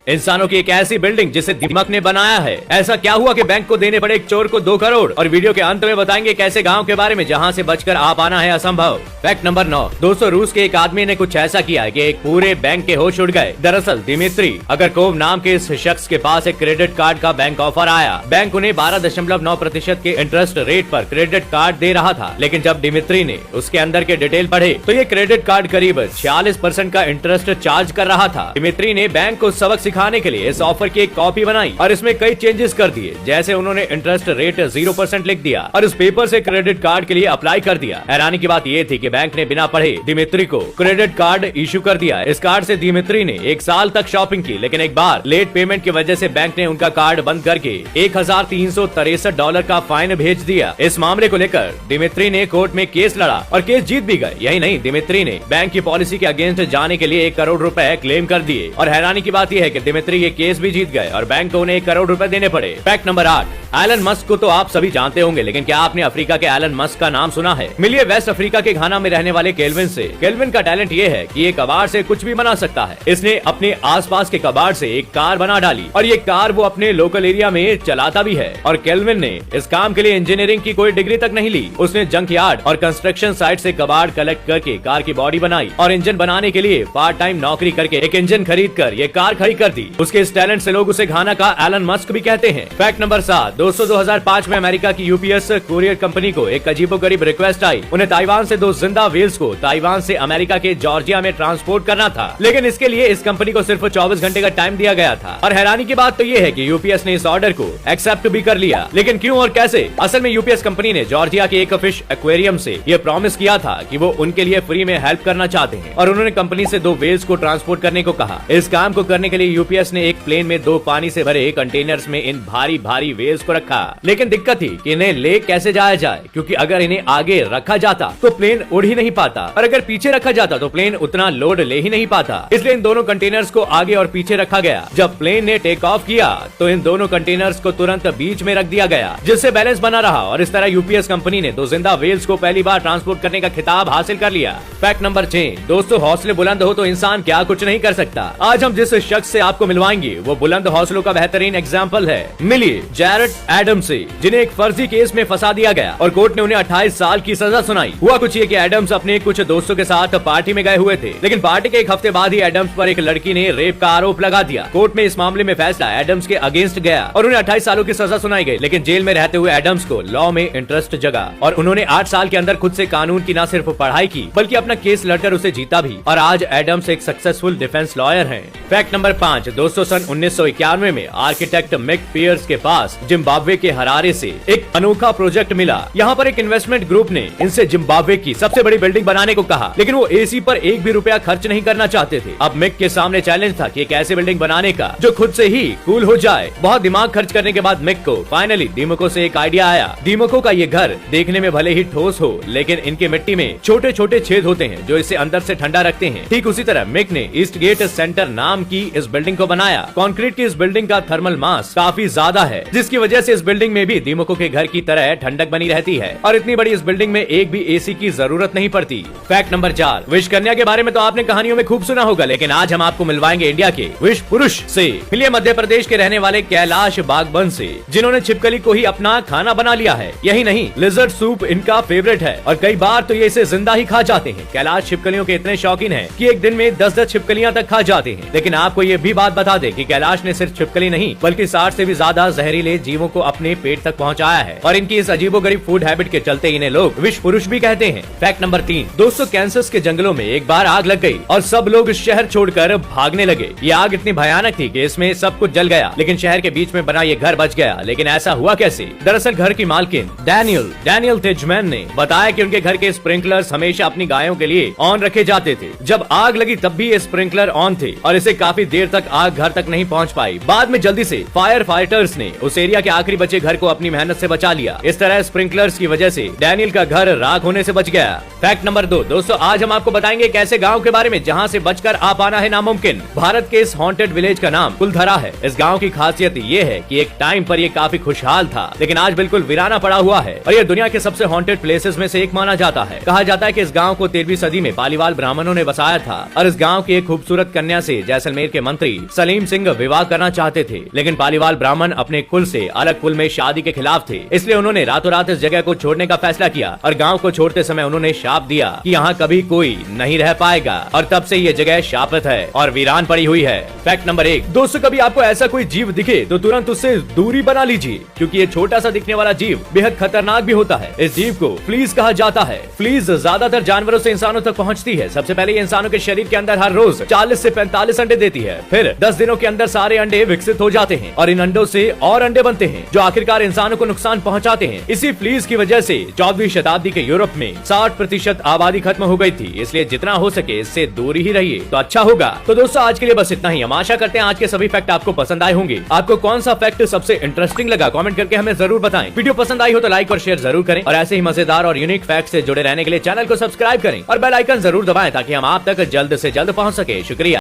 इंसानों की एक ऐसी बिल्डिंग जिसे दिमाग ने बनाया है। ऐसा क्या हुआ कि बैंक को देने पड़े एक चोर को 2 करोड़। और वीडियो के अंत में बताएंगे कैसे गांव के बारे में जहां से बचकर आ पाना है असंभव। Fact number 9। दोस्तों, रूस के एक आदमी ने कुछ ऐसा किया है कि एक पूरे बैंक के होश उड़ गए। दरअसल दिमित्री अगरकोव नाम के इस शख्स के पास एक क्रेडिट कार्ड का बैंक ऑफर आया। बैंक उन्हें 12.9% के इंटरेस्ट रेट पर क्रेडिट कार्ड दे रहा था, लेकिन जब दिमित्री ने उसके अंदर के डिटेल पढ़े तो ये क्रेडिट कार्ड करीब 46% का इंटरेस्ट चार्ज कर रहा था। दिमित्री ने बैंक को सबक सिखाने के लिए इस ऑफर की एक कॉपी बनाई और इसमें कई चेंजेस कर दिए। जैसे उन्होंने इंटरेस्ट रेट 0% लिख दिया और उस पेपर से क्रेडिट कार्ड के लिए अप्लाई कर दिया। हैरानी की बात यह थी कि बैंक ने बिना पढ़े दिमित्री को क्रेडिट कार्ड इशू कर दिया। इस कार्ड से दिमित्री ने 1 साल तक शॉपिंग की, लेकिन एक बार लेट पेमेंट की वजह से बैंक ने उनका कार्ड बंद करके $1363 का फाइन भेज दिया। इस मामले को लेकर दिमित्री ने कोर्ट में केस लड़ा और केस जीत भी गए। यही नहीं, दिमित्री ने बैंक की पॉलिसी के अगेंस्ट जाने के लिए 1 करोड़ रुपए क्लेम कर दिए। और हैरानी की बात यह है कि दिमित्री ये केस भी जीत गए और बैंक को उन्हें 1 करोड़ रुपए देने पड़े। Fact number 8। एलन मस्क को तो आप सभी जानते होंगे, लेकिन क्या आपने अफ्रीका के एलन मस्क का नाम सुना है? मिलिए वेस्ट अफ्रीका के घाना में रहने वाले केल्विन से। केल्विन का टैलेंट ये है कि ये कबाड़ से कुछ भी बना सकता है। इसने अपने आसपास के कबाड़ से एक कार बना डाली और ये कार वो अपने लोकल एरिया में चलाता भी है। और केल्विन ने इस काम के लिए इंजीनियरिंग की कोई डिग्री तक नहीं ली। उसने जंक यार्ड और कंस्ट्रक्शन साइट से कबाड़ कलेक्ट करके कार की बॉडी बनाई और इंजन बनाने के लिए पार्ट टाइम नौकरी करके एक इंजन खरीद कर ये कार खड़ी कर दी। उसके इस टैलेंट से लोग उसे घाना का एलन मस्क भी कहते हैं। Fact number 7। दोस्तों, 2005 में अमेरिका की यूपीएस कुरियर कंपनी को एक अजीबोगरीब रिक्वेस्ट आई। उन्हें ताइवान से 2 जिंदा व्हेल्स को ताइवान से अमेरिका के जॉर्जिया में ट्रांसपोर्ट करना था, लेकिन इसके लिए इस कंपनी को सिर्फ 24 घंटे का टाइम दिया गया था। और हैरानी की बात तो ये है कि यूपीएस ने इस ऑर्डर को एक्सेप्ट भी कर लिया। लेकिन क्यों और कैसे? असल में यूपीएस कंपनी ने जॉर्जिया के एक फिश एक्वेरियम से ये प्रॉमिस किया था कि वो उनके लिए फ्री में हेल्प करना चाहते हैं और उन्होंने कंपनी से 2 व्हेल्स को ट्रांसपोर्ट करने को कहा। इस काम को करने के लिए यूपीएस ने एक प्लेन में 2 पानी से भरे कंटेनर्स में इन भारी भारी व्हेल्स को रखा। लेकिन दिक्कत थी कि इन्हें ले कैसे जाया जाए, क्योंकि अगर इन्हें आगे रखा जाता तो प्लेन उड़ ही नहीं पाता और अगर पीछे रखा जाता तो प्लेन उतना लोड ले ही नहीं पाता। इसलिए इन दोनों कंटेनर्स को आगे और पीछे रखा गया। जब प्लेन ने टेक ऑफ किया तो इन दोनों कंटेनर्स को तुरंत बीच में रख दिया गया, जिससे बैलेंस बना रहा और इस तरह यूपीएस कंपनी ने 2 जिंदा व्हेल्स को पहली बार ट्रांसपोर्ट करने का खिताब हासिल कर लिया। Fact number 6। दोस्तों, हौसले बुलंद हो तो इंसान क्या कुछ नहीं कर सकता। आज हम जिस शख्स से आपको मिलवाएंगे वो बुलंद हौसलों का बेहतरीन एग्जाम्पल है। मिलिए जैरेड एडम्स से, जिन्हें एक फर्जी केस में फंसा दिया गया और कोर्ट ने उन्हें 28 साल की सजा सुनाई। हुआ कुछ ये कि एडम्स अपने कुछ दोस्तों के साथ पार्टी में गए हुए थे, लेकिन पार्टी के 1 हफ्ते बाद ही एडम्स पर एक लड़की ने रेप का आरोप लगा दिया। कोर्ट में इस मामले में फैसला एडम्स के अगेंस्ट गया और उन्हें 28 सालों की सजा सुनाई गई। लेकिन जेल में रहते हुए एडम्स को लॉ में इंटरेस्ट जगा और उन्होंने 8 साल के अंदर खुद से कानून की न सिर्फ पढ़ाई की बल्कि अपना केस लड़कर उसे जीता भी। और आज एडम्स एक सक्सेसफुल डिफेंस लॉयर हैं। Fact number 5। दोस्तों, सन 1991 में आर्किटेक्ट मिक पियर्स के पास जिम्बाब्वे के हरारे से एक अनोखा प्रोजेक्ट मिला। यहाँ पर एक इन्वेस्टमेंट ग्रुप ने इनसे जिम्बाब्वे की सबसे बड़ी बिल्डिंग बनाने को कहा, लेकिन वो एसी पर 1 भी रुपया खर्च नहीं करना चाहते थे। अब मिक के सामने चैलेंज था कि एक ऐसी बिल्डिंग बनाने का जो खुद से ही कूल हो जाए। बहुत दिमाग खर्च करने के बाद मिक को फाइनली दीमको से एक आइडिया आया। दीमको का ये घर देखने में भले ही ठोस हो, लेकिन इनके मिट्टी में छोटे छोटे छेद होते हैं जो इसे अंदर से ठंडा रखते हैं। ठीक उसी तरह मिक ने ईस्ट गेट सेंटर नाम की इस बिल्डिंग को बनाया। कंक्रीट की इस बिल्डिंग का थर्मल मास काफी ज्यादा है, जिसकी वजह से इस बिल्डिंग में भी दीमको के घर की तरह ठंडक बनी रहती है और इतनी बड़ी इस बिल्डिंग में एक भी एसी की जरूरत नहीं पड़ती। Fact number 4। विश कन्या के बारे में तो आपने कहानियों में खूब सुना होगा, लेकिन आज हम आपको मिलवाएंगे इंडिया के विश पुरुष से। मिलिए मध्य प्रदेश के रहने वाले कैलाश बागबन से, जिन्होंने छिपकली को ही अपना खाना बना लिया है। यही नहीं, लिजर्ड सूप इनका फेवरेट है और कई बार तो ये इसे जिंदा ही खा जाते हैं। कैलाश छिपकलियों के इतने शौकीन हैं कि एक दिन में 10-10 छिपकलियां तक खा जाते हैं। लेकिन आपको ये भी बात बता दें कि कैलाश ने सिर्फ छिपकली नहीं बल्कि 60 से भी ज्यादा जहरीले जीवों को अपने पेट तक पहुंचाया है और इनकी इस अजीबोगरीब फूड हैबिट के चलते इन्हें लोग विश पुरुष भी कहते हैं। Fact number 3। दोस्तों, कैंसस के जंगलों में एक बार आग लग गई और सब लोग शहर छोड़कर भागने लगे। ये आग इतनी भयानक थी कि इसमें सब कुछ जल गया, लेकिन शहर के बीच में बना ये घर बच गया। लेकिन ऐसा हुआ कैसे? दरअसल घर की मालकिन डैनियल थिजमैन ने बताया कि उनके घर के स्प्रिंकलर्स हमेशा अपनी गायों के लिए ऑन रखे जाते थे। जब आग लगी तब भी ये स्प्रिंकलर ऑन थे और इसे काफी देर तक आग घर तक नहीं पहुंच पाई। बाद में जल्दी से फायर फाइटर्स ने उस एरिया के आखिरी बचे घर को अपनी मेहनत से बचा लिया। इस तरह स्प्रिंकलर्स की वजह से डैनियल का घर राख होने से बच गया। Fact number 2। दोस्तों, आज हम आपको बताएंगे एक ऐसे गाँव के बारे में जहाँ से बचकर आ पाना है नामुमकिन। भारत के इस हॉन्टेड विलेज का नाम कुलधरा है। इस गाँव की खासियत ये है कि एक टाइम पर ये काफी खुशहाल था, लेकिन आज बिल्कुल वीराना पड़ा हुआ है और ये दुनिया के सबसे हॉन्टेड प्लेसेस में से एक माना जाता है। कहा जाता है कि इस गांव को 13वीं सदी में पालीवाल ब्राह्मणों ने बसाया था और इस गांव की एक खूबसूरत कन्या से जैसलमेर के मंत्री सलीम सिंह विवाह करना चाहते थे, लेकिन पालीवाल ब्राह्मण अपने कुल से अलग कुल में शादी के खिलाफ थे। इसलिए उन्होंने रातों रात इस जगह को छोड़ने का फैसला किया और गाँव को छोड़ते समय उन्होंने शाप दिया कि यहाँ कभी कोई नहीं रह पाएगा, और तब से ये जगह शापित है और वीरान पड़ी हुई है। फैक्ट नंबर 1, दोस्तों कभी आपको ऐसा कोई जीव दिखे तो तुरंत उससे दूरी बना लीजिए, क्योंकि ये छोटा सा दिखने वाला जीव बेहद खतरनाक भी होता है। इस जीव को फ्लीज कहा जाता है। फ्लीज ज्यादातर जानवरों से इंसानों तक पहुंचती है। सबसे पहले ये इंसानों के शरीर के अंदर हर रोज 40 से 45 अंडे देती है। फिर 10 दिनों के अंदर सारे अंडे विकसित हो जाते हैं और इन अंडों से और अंडे बनते हैं, जो आखिरकार इंसानों को नुकसान पहुंचाते हैं। इसी फ्लीज की वजह से 14वीं शताब्दी के यूरोप में 60% आबादी खत्म हो गई थी। इसलिए जितना हो सके इससे दूर ही रहिए तो अच्छा होगा। तो दोस्तों आज के लिए बस इतना ही। हम आशा करते हैं आज के सभी फैक्ट आपको पसंद आए होंगे। आपको कौन सा फैक्ट सबसे इंटरेस्टिंग लगा कमेंट करके हमें जरूर बताएं। वीडियो पसंद आई हो तो लाइक और शेयर जरूर करें, और ऐसे ही मजेदार और यूनिक फैक्ट से जुड़े रहने के लिए चैनल को सब्सक्राइब करें और बेल आइकन जरूर दबाएं, ताकि हम आप तक जल्द से जल्द पहुंच सके। शुक्रिया।